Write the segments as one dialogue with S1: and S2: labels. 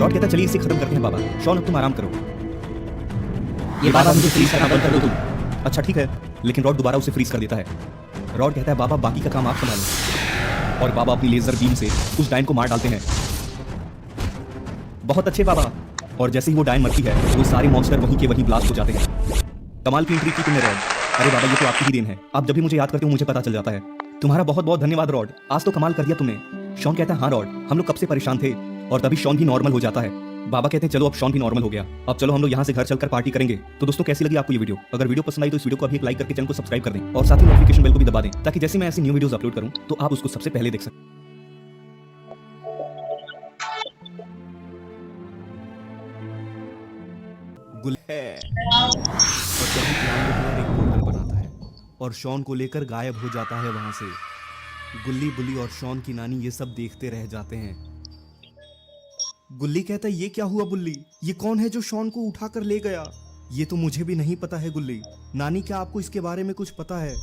S1: Rod कहता चलिए इसे खत्म करते हैं बाबा। शॉन अब तुम आराम करो। ये बाबा मुझे फ्रीज करना बंद कर दो तुम। अच्छा ठीक है, लेकिन रॉड दोबारा उसे फ्रीज कर देता है। रॉड कहता है बाबा बाकी का काम आप संभालो, और बाबा अपनी लेजर बीम से उस डायन को मार डालते हैं। बहुत अच्छे बाबा। और जैसे ही वो डायन मरती है वो सारे मॉन्स्टर वहीं के वहीं ब्लास्ट हो जाते हैं। कमाल की एंट्री की तुमने रॉड। अरे बाबा ये तो आपकी ही देन है, आप जब भी मुझे याद करते हो मुझे पता चल जाता है। तुम्हारा बहुत बहुत धन्यवाद रॉड, आज तो कमाल कर दिया तुमने। शॉन कहता है हाँ रॉड, हम लोग कब से परेशान थे। और तभी शॉन भी नॉर्मल हो जाता है। बाबा कहते हैं चलो अब शॉन भी नॉर्मल हो गया, अब चलो हम लोग यहाँ से घर चलकर पार्टी करेंगे। तो दोस्तों कैसी लगी आपको ये वीडियो? अगर वीडियो पसंद आई तो इस वीडियो को अभी एक लाइक करके चैनल को सब्सक्राइब कर दें, और साथ ही नोटिफिकेशन बेल को भी दबा दें, ताकि जैसे मैं ऐसी न्यू वीडियोस अपलोड करूँ तो आप उसको सबसे पहले देख सकें। गुल है और तभी क्लाउन एक पोर्टल बनाता है और शॉन को लेकर गायब हो जाता है वहां से। गुल्ली बुल्ली और शॉन की नानी ये सब देखते रह जाते हैं। गुल्ली कहता है ये क्या हुआ बुल्ली, ये कौन है जो शॉन को उठाकर ले गया? ये तो मुझे भी नहीं पता है गुल्ली। नानी क्या आपको इसके बारे में कुछ पता है?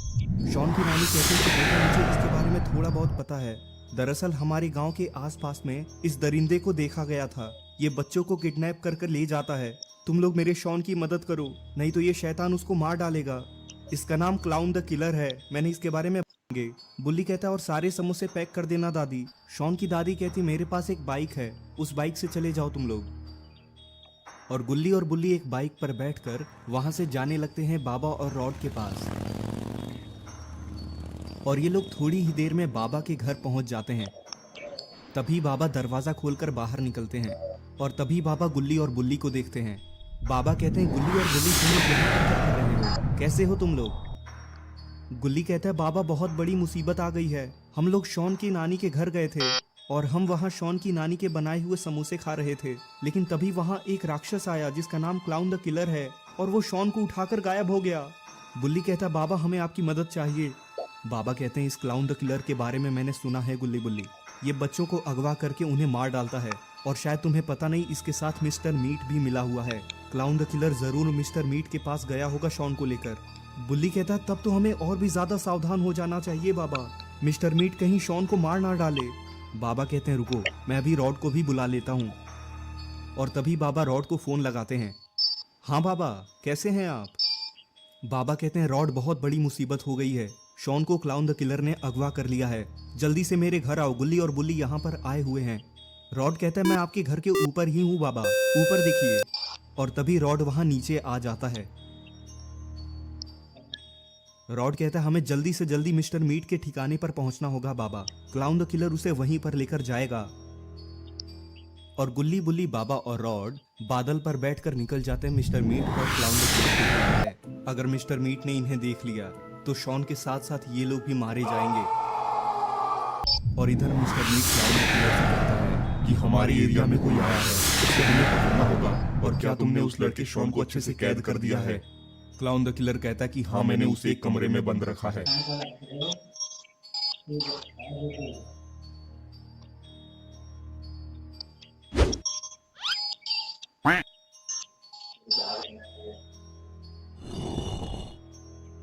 S1: शॉन की नानी कहती है कि बेटा मुझे इसके बारे में थोड़ा बहुत पता है। दरअसल हमारे गांव के आसपास में इस दरिंदे को देखा गया था। ये बच्चों को किडनैप कर ले जाता है। तुम लोग मेरे शॉन की मदद करो, नहीं तो ये शैतान उसको मार डालेगा। इसका नाम क्लाउन द किलर है, मैंने इसके बारे में बुल्ली कहता है और सारे समोसे पैक कर देना दादी। शॉन की दादी कहती मेरे पास एक बाइक है, उस बाइक से चले जाओ तुम लोग। और गुल्ली और बुल्ली एक बाइक पर बैठकर वहां से जाने लगते हैं बाबा और रॉड के पास। और ये लोग थोड़ी ही देर में बाबा के घर पहुंच जाते हैं। तभी बाबा दरवाजा खोलकर बाहर निकलते हैं और तभी बाबा गुल्ली और बुल्ली को देखते हैं। बाबा कहते हैं गुल्ली और बुल्ली तुम लोग यहाँ पर क्या कर रहे हो, कैसे हो तुम लोग? गुल्ली कहता है बाबा बहुत बड़ी मुसीबत आ गई है। हम लोग शॉन की नानी के घर गए थे और हम वहाँ शॉन की नानी के बनाए हुए समोसे खा रहे थे, लेकिन तभी वहाँ एक राक्षस आया जिसका नाम क्लाउन द किलर है और वो शॉन को उठाकर गायब हो गया। बुल्ली कहता है बाबा हमें आपकी मदद चाहिए। बाबा कहते हैं इस क्लाउन द किलर के बारे में मैंने सुना है गुल्ली बुल्ली, ये बच्चों को अगवा करके उन्हें मार डालता है और शायद तुम्हें पता नहीं इसके साथ मिस्टर मीट भी मिला हुआ है। क्लाउन द किलर जरूर मिस्टर मीट के पास गया होगा शॉन को लेकर। बुल्ली कहता है तब तो हमें और भी ज्यादा सावधान हो जाना चाहिए बाबा, मिस्टर मीट कहीं शॉन को मार ना डाले। बाबा कहते हैं रुको मैं अभी रॉड को भी बुला लेता हूँ। और तभी बाबा रॉड को फोन लगाते हैं। हाँ बाबा कैसे हैं आप? बाबा कहते हैं रॉड बहुत बड़ी मुसीबत हो गई है, शॉन को क्लाउन द किलर ने अगवा कर लिया है, जल्दी से मेरे घर आओ। गुल्ली और बुल्ली यहाँ पर आए हुए हैं। रॉड कहता है मैं आपके घर के ऊपर ही हूँ बाबा, ऊपर देखिए। और तभी रॉड वहां नीचे आ जाता है। रॉड कहता है हमें जल्दी से जल्दी मिस्टर मीट के ठिकाने पर पहुंचना होगा बाबा, क्लाउन द किलर उसे वहीं पर लेकर जाएगा। और गुल्ली बुल्ली बाबा और रॉड बादल पर बैठकर निकल जाते हैं मिस्टर मीट और क्लाउन द किलर के ठिकाने। अगर मिस्टर मीट ने इन्हें देख लिया तो शॉन के साथ साथ ये लोग भी मारे जाएंगे। और इधर mister Meat Clown the Killer से कहता है
S2: कि हमारे एरिया में कोई आया है, उसे हमें पकड़ना होगा। और क्या तुमने उस लड़के शॉन को अच्छे से कैद कर दिया है?
S1: क्लाउन द किलर कहता है कि
S2: हाँ मैंने उसे एक कमरे में बंद रखा है।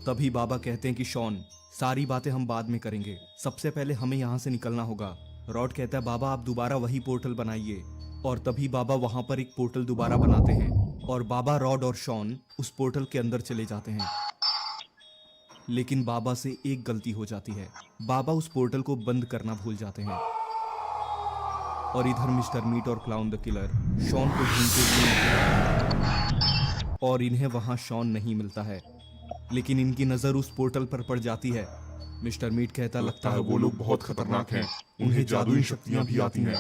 S1: तभी बाबा कहते हैं कि शॉन सारी बातें हम बाद में करेंगे, सबसे पहले हमें यहाँ से निकलना होगा। रॉड कहता है बाबा आप दोबारा वही पोर्टल बनाइए। और तभी बाबा वहां पर एक पोर्टल दोबारा बनाते हैं और बाबा रॉड और शॉन उस पोर्टल के अंदर चले जाते हैं। लेकिन बाबा से एक गलती हो जाती है, बाबा उस पोर्टल को बंद करना भूल जाते हैं। और इधर मिस्टर मीट और क्लाउन द किलर शॉन को ढूंढते हुए और इन्हें वहां शॉन नहीं मिलता है, लेकिन इनकी नजर उस पोर्टल पर पड़ जाती है। मिस्टर मीट कहता
S2: लगता है वो लोग बहुत खतरनाक हैं, उन्हें जादुई शक्तियां भी आती हैं।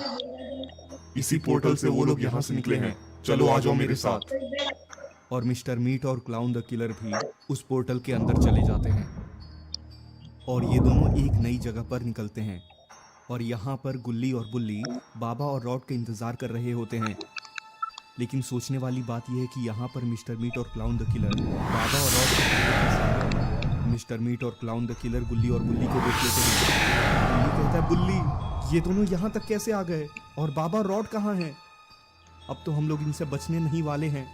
S2: इसी पोर्टल से वो लोग यहाँ से निकले हैं, चलो आ जाओ मेरे साथ।
S1: और मिस्टर मीट और क्लाउन द किलर भी उस पोर्टल के अंदर चले जाते हैं और ये दोनों एक नई जगह पर निकलते हैं। और यहाँ पर गुल्ली और बुल्ली बाबा और रॉड का इंतजार कर रहे होते हैं। लेकिन सोचने वाली बात यह है कि यहाँ पर मिस्टर मीट और क्लाउन द किलर बाबा और रॉड मिस्टर मीट और क्लाउन द किलर गुल्ली और बुल्ली को देख लेते हैं। बुल्ली कहता है बुल्ली ये दोनों यहाँ तक कैसे आ गए और बाबा और रॉड कहाँ हैं? अब तो हम लोग इनसे बचने नहीं वाले हैं।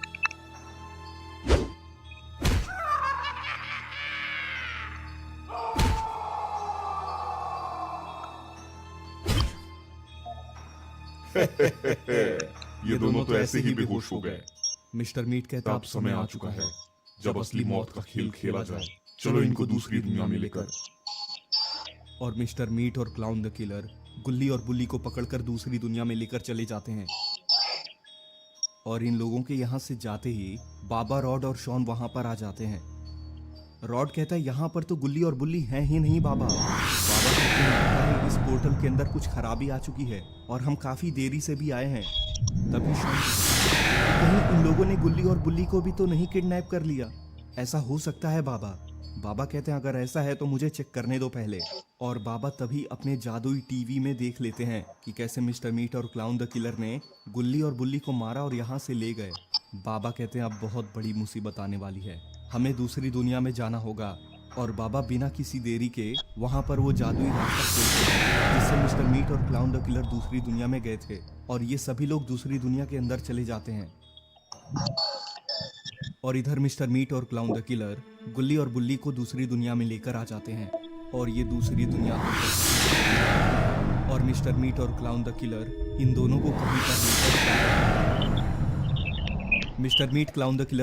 S2: ये दोनों तो ऐसे ही बेहोश हो गए।
S1: मिस्टर मीट कहता
S2: अब समय आ चुका है जब असली मौत का खेल खेला जाए। चलो इनको दूसरी दुनिया में लेकर।
S1: और मिस्टर मीट और क्लाउन द किलर गुल्ली और बुल्ली को पकड़कर दूसरी दुनिया में लेकर चले जाते हैं। और इन लोगों के यहाँ से जाते ही बाबा, रॉड और शॉन वहां पर आ जाते हैं। रॉड कहता है यहाँ पर तो गुल्ली और बुल्ली हैं ही नहीं बाबा। बाबा कहते हैं लगता है इस पोर्टल के अंदर कुछ खराबी आ चुकी है और हम काफी देरी से भी आए हैं। तभी शॉन कहीं इन लोगों ने गुल्ली और बुल्ली को भी तो नहीं किडनैप कर लिया? ऐसा हो सकता है बाबा। बाबा कहते हैं अगर ऐसा है तो मुझे चेक करने दो पहले। और बाबा तभी अपने जादुई टीवी में देख लेते हैं कि कैसे मिस्टर मीट और क्लाउन द किलर ने गुल्ली और बुल्ली को मारा और यहाँ से ले गए। बाबा कहते हैं अब बहुत बड़ी मुसीबत आने वाली है, हमें दूसरी दुनिया में जाना होगा। और बाबा बिना किसी देरी के वहाँ पर वो जादुई रास्ता खोलते हैं जिससे मिस्टर मीट और क्लाउन द किलर दूसरी दुनिया में गए थे। और ये सभी लोग दूसरी दुनिया के अंदर चले जाते हैं। और इधर मिस्टर मीट और क्लाउन द किलर गुल्ली और बुल्ली को दूसरी दुनिया में लेकर आ जाते हैं और ये दूसरी दुनिया और मिस्टर मीट और क्लाउन द किलर इन दोनों को कहीं पर लेकर mister Meat Clown the killer